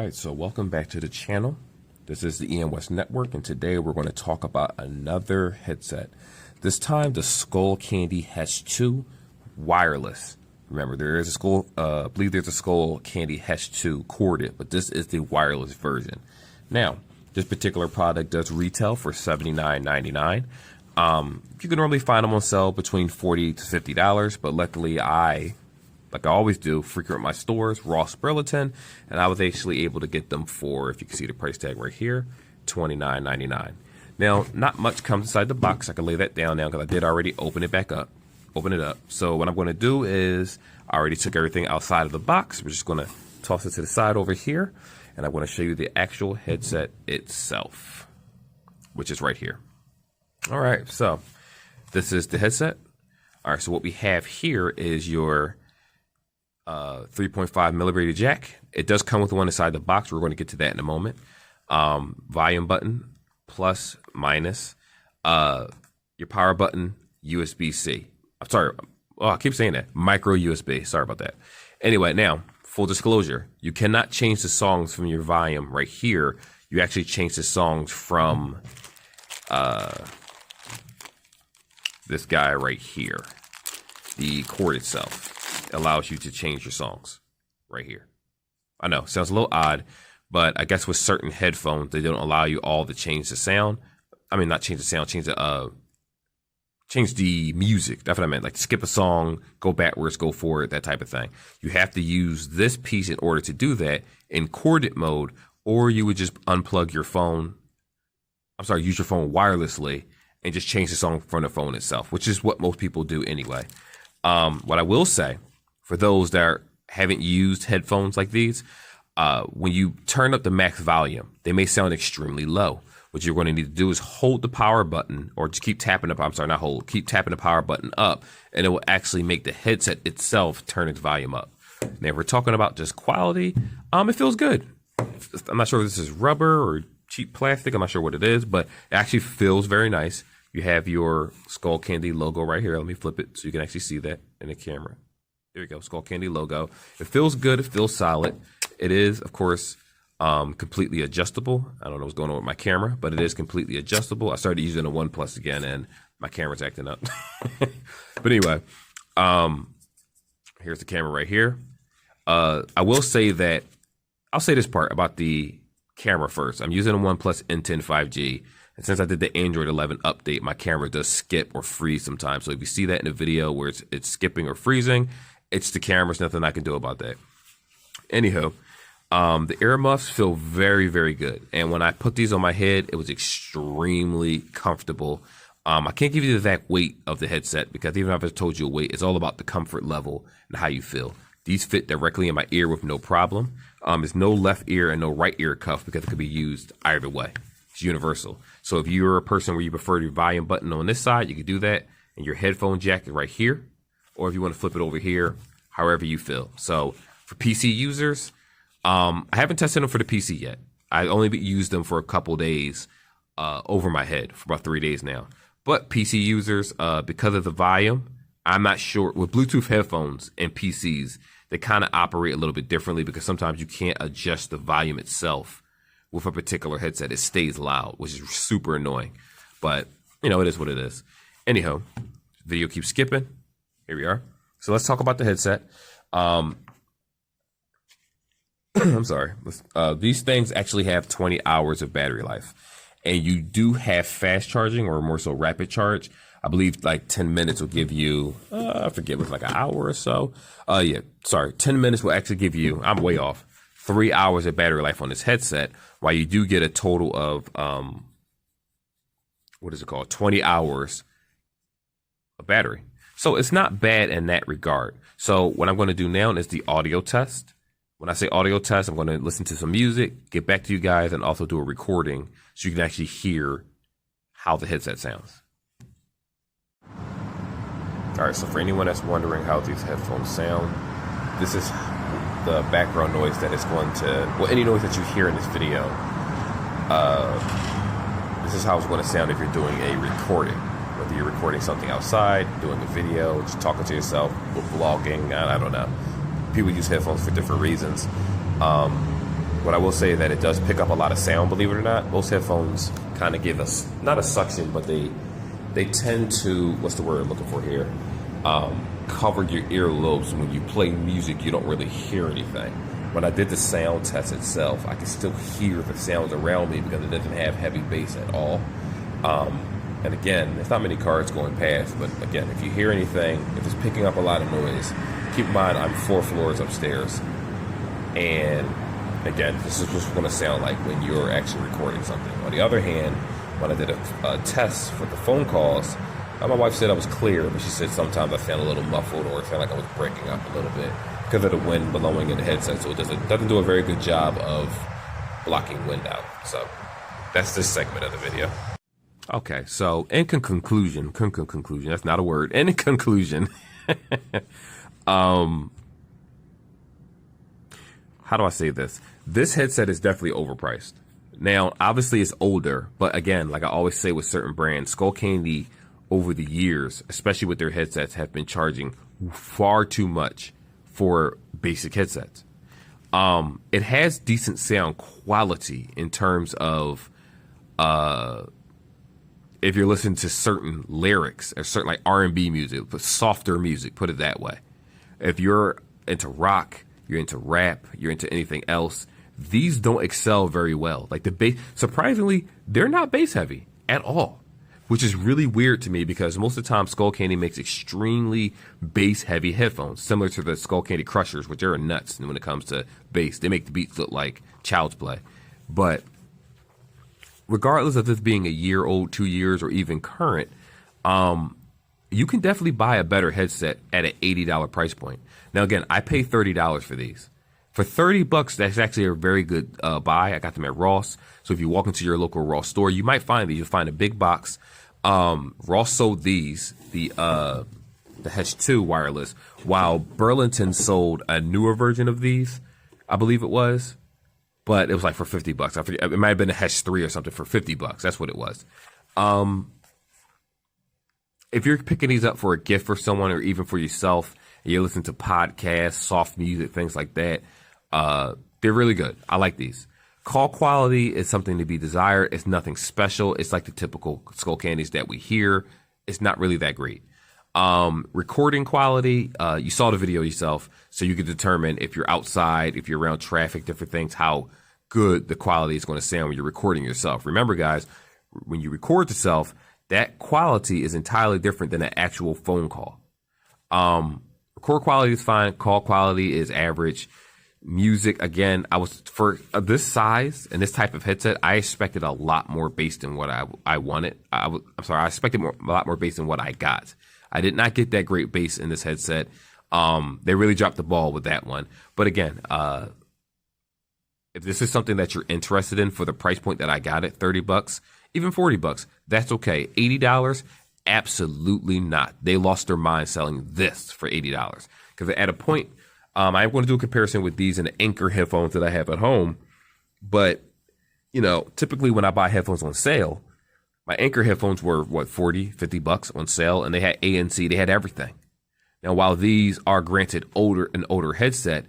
Alright, so welcome back to the channel. This is the EM West Network, and today we're going to talk about another headset. This time the Skull Candy Hesh 2 wireless. Remember, there is a I believe there's a Skull Candy Hesh 2 corded, but this is the wireless version. Now, this particular product does retail for $79.99. You can normally find them on sale between $40 to $50, but luckily like I always do, frequent my stores, Ross Burlington, and I was actually able to get them for, if you can see the price tag right here, $29.99. Now, not much comes inside the box. I can lay that down now because I did already open it up. So what I'm going to do is, I already took everything outside of the box. We're just going to toss it to the side over here, and I'm going to show you the actual headset itself, which is right here. All right, so this is the headset. All right, so what we have here is your 3.5 millimeter jack. It does come with one inside the box. We're going to get to that in a moment. Volume button, plus, minus. Your power button, USB-C. I'm sorry. Oh, I keep saying that. Micro USB. Sorry about that. Anyway, now, full disclosure. You cannot change the songs from your volume right here. You actually change the songs from this guy right here. The cord itself allows you to change your songs right here. I know, sounds a little odd, but I guess with certain headphones, they don't allow you all to change the sound. I mean, not change the sound, change the music. That's what I meant, like skip a song, go backwards, go forward, that type of thing. You have to use this piece in order to do that in corded mode, or you would just unplug your phone. Use your phone wirelessly and just change the song from the phone itself, which is what most people do anyway. What I will say, for those that haven't used headphones like these, when you turn up the max volume, they may sound extremely low. What you're going to need to do is hold the power button, or just keep tapping the keep tapping the power button up, and it will actually make the headset itself turn its volume up. Now, if we're talking about just quality, it feels good. I'm not sure if this is rubber or cheap plastic. I'm not sure what it is, but it actually feels very nice. You have your Skull Candy logo right here. Let me flip it so you can actually see that in the camera. There you go, Skull Candy logo. It feels good. It feels solid. It is, of course, completely adjustable. I don't know what's going on with my camera, but it is completely adjustable. I started using a OnePlus again, and my camera's acting up. But anyway, here's the camera right here. I will say that, I'll say this part about the camera first. I'm using a OnePlus N10 5G. And since I did the Android 11 update, my camera does skip or freeze sometimes. So if you see that in the video where it's skipping or freezing, it's the camera. There's nothing I can do about that. Anyhow, the earmuffs feel very, very good. And when I put these on my head, it was extremely comfortable. I can't give you the exact weight of the headset because even if I told you a weight, it's all about the comfort level and how you feel. These fit directly in my ear with no problem. There's no left ear and no right ear cuff because it could be used either way. It's universal. So if you're a person where you prefer your volume button on this side, you can do that. And your headphone jack is right here. Or if you want to flip it over here, however you feel. So for PC users, I haven't tested them for the PC yet. I only used them for a couple days over my head for about 3 days now. But PC users, because of the volume, I'm not sure. With Bluetooth headphones and PCs, they kind of operate a little bit differently because sometimes you can't adjust the volume itself. With a particular headset, it stays loud, which is super annoying. But, you know, it is what it is. Anyhow, video keeps skipping. Here we are. So let's talk about the headset. I'm sorry. These things actually have 20 hours of battery life. And you do have fast charging, or more so rapid charge. I believe like 10 minutes will give you, I forget, it was like an hour or so. 10 minutes will actually give you, I'm way off, 3 hours of battery life on this headset, while you do get a total of, 20 hours of battery. So it's not bad in that regard. So what I'm going to do now is the audio test. When I say audio test, I'm going to listen to some music, get back to you guys, and also do a recording so you can actually hear how the headset sounds. All right, so for anyone that's wondering how these headphones sound, this is the background noise that is going to, well, any noise that you hear in this video, this is how it's going to sound if you're doing a recording. Whether you're recording something outside, doing a video, just talking to yourself, vlogging, I don't know. People use headphones for different reasons. What I will say that it does pick up a lot of sound, believe it or not. Most headphones kind of give us, not a suction, but they tend to, what's the word I'm looking for here? Cover your earlobes. When you play music, you don't really hear anything. When I did the sound test itself, I could still hear the sounds around me because it doesn't have heavy bass at all. And again, there's not many cars going past, but again, if you hear anything, if it's picking up a lot of noise, keep in mind I'm 4 floors upstairs. And again, this is what's going to sound like when you're actually recording something. On the other hand, when I did a test for the phone calls, my wife said I was clear, but she said sometimes I sound a little muffled or it sounded like I was breaking up a little bit because of the wind blowing in the headset. So it doesn't do a very good job of blocking wind out. So that's this segment of the video. Okay, so in conclusion, that's not a word. In conclusion, how do I say this? This headset is definitely overpriced. Now, obviously it's older, but again, like I always say with certain brands, Skull Candy over the years, especially with their headsets, have been charging far too much for basic headsets. It has decent sound quality in terms of if you're listening to certain lyrics or certain like R&B music, but softer music, put it that way. If you're into rock, you're into rap, you're into anything else, these don't excel very well. Like the bass, surprisingly, they're not bass heavy at all, which is really weird to me because most of the time Skull Candy makes extremely bass heavy headphones, similar to the Skull Candy Crushers, which are nuts when it comes to bass. They make the beats look like child's play. But regardless of this being a year old, 2 years, or even current, you can definitely buy a better headset at an $80 price point. Now, again, I pay $30 for these. For $30, that's actually a very good buy. I got them at Ross. So if you walk into your local Ross store, you might find these. You'll find a big box. Ross sold these, the Hesh 2 wireless, while Burlington sold a newer version of these, I believe it was. But it was like for $50. I forget. It might have been a Hesh 3 or something for $50. That's what it was. If you're picking these up for a gift for someone or even for yourself, and you're listening to podcasts, soft music, things like that, they're really good. I like these. Call quality is something to be desired. It's nothing special. It's like the typical Skull Candies that we hear. It's not really that great. Recording quality, you saw the video yourself, so you can determine if you're outside, if you're around traffic, different things, how good the quality is going to sound when you're recording yourself. Remember, guys, when you record yourself, that quality is entirely different than an actual phone call. Record quality is fine. Call quality is average. Music, again, I was for this size and this type of headset, I expected a lot more bass than what I wanted. I expected a lot more bass than what I got. I did not get that great bass in this headset. They really dropped the ball with that one. But again, if this is something that you're interested in for the price point that I got it, $30, even $40, that's okay. $80, absolutely not. They lost their mind selling this for $80 because at a point, I'm going to do a comparison with these and the Anchor headphones that I have at home. But, you know, typically when I buy headphones on sale, my Anchor headphones were, $40, $50 on sale, and they had ANC, they had everything. Now, while these are granted an older headset,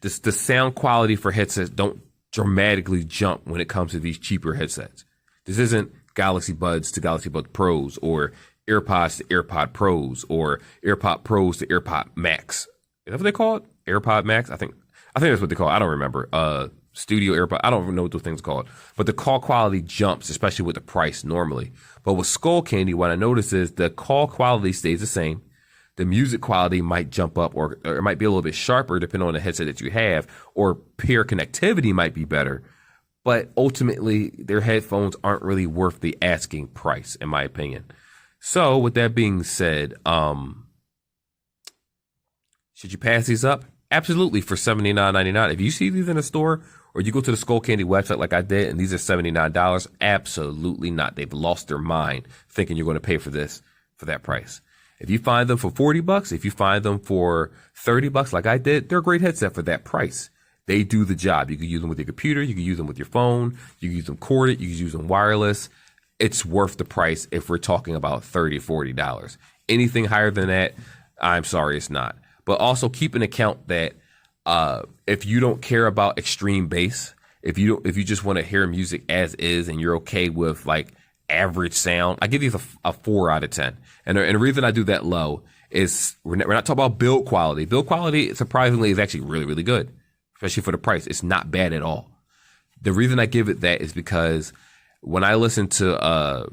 the sound quality for headsets don't dramatically jump when it comes to these cheaper headsets. This isn't Galaxy Buds to Galaxy Buds Pros or AirPods to AirPod Pros or AirPod Pros to AirPod Max. Is that what they call it? AirPod Max? I think that's what they call it. I don't remember. Studio AirPod. I don't even know what those things are called. But the call quality jumps, especially with the price normally. But with Skull Candy, what I notice is the call quality stays the same. The music quality might jump up or it might be a little bit sharper depending on the headset that you have, or peer connectivity might be better. But ultimately, their headphones aren't really worth the asking price, in my opinion. So with that being said, should you pass these up? Absolutely, for $79.99. If you see these in a store or you go to the Skull Candy website like I did and these are $79, absolutely not. They've lost their mind thinking you're going to pay for this for that price. If you find them for $40, if you find them for $30 like I did, they're a great headset for that price. They do the job. You can use them with your computer. You can use them with your phone. You can use them corded. You can use them wireless. It's worth the price if we're talking about $30, $40. Anything higher than that, I'm sorry, it's not. But also keep in account that if you don't care about extreme bass, if you just want to hear music as is and you're okay with like average sound, I give these a 4 out of 10. And the reason I do that low is we're not talking about build quality. Build quality, surprisingly, is actually really, really good, especially for the price. It's not bad at all. The reason I give it that is because when I listen to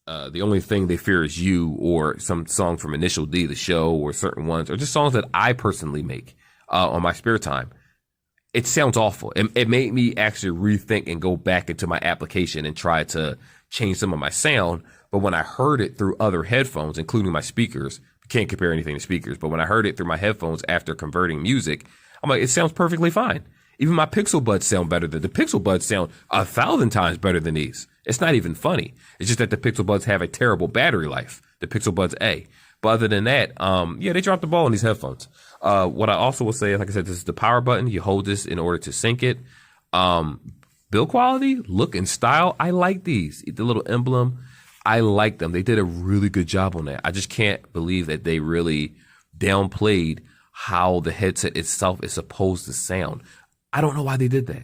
The Only Thing They Fear Is You, or some song from Initial D, the show, or certain ones, or just songs that I personally make on my spare time, it sounds awful. It made me actually rethink and go back into my application and try to change some of my sound. But when I heard it through other headphones, including my speakers, can't compare anything to speakers, but when I heard it through my headphones after converting music, I'm like, it sounds perfectly fine. Even my Pixel Buds sound better than the Pixel Buds sound 1,000 times better than these. It's not even funny. It's just that the Pixel Buds have a terrible battery life, the Pixel Buds A. But other than that, yeah, they dropped the ball on these headphones. What I also will say, like I said, this is the power button. You hold this in order to sync it. Build quality, look, and style, I like these. The little emblem, I like them. They did a really good job on that. I just can't believe that they really downplayed how the headset itself is supposed to sound. I don't know why they did that.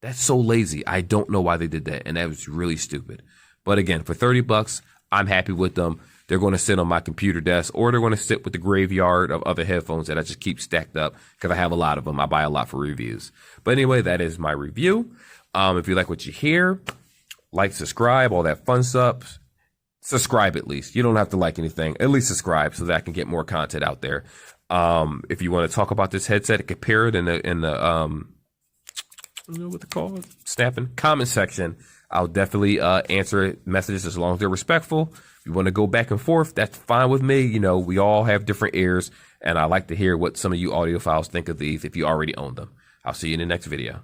That's so lazy. I don't know why they did that, and that was really stupid. But again, for $30, I'm happy with them. They're going to sit on my computer desk, or they're going to sit with the graveyard of other headphones that I just keep stacked up because I have a lot of them. I buy a lot for reviews. But anyway, that is my review. If you like what you hear, like, subscribe, all that fun stuff. Subscribe at least. You don't have to like anything. At least subscribe so that I can get more content out there. If you want to talk about this headset and compare it in the I don't know what they call it, snapping comment section, I'll definitely answer messages as long as they're respectful. If you want to go back and forth, that's fine with me. You know, we all have different ears, and I like to hear what some of you audiophiles think of these if you already own them. I'll see you in the next video.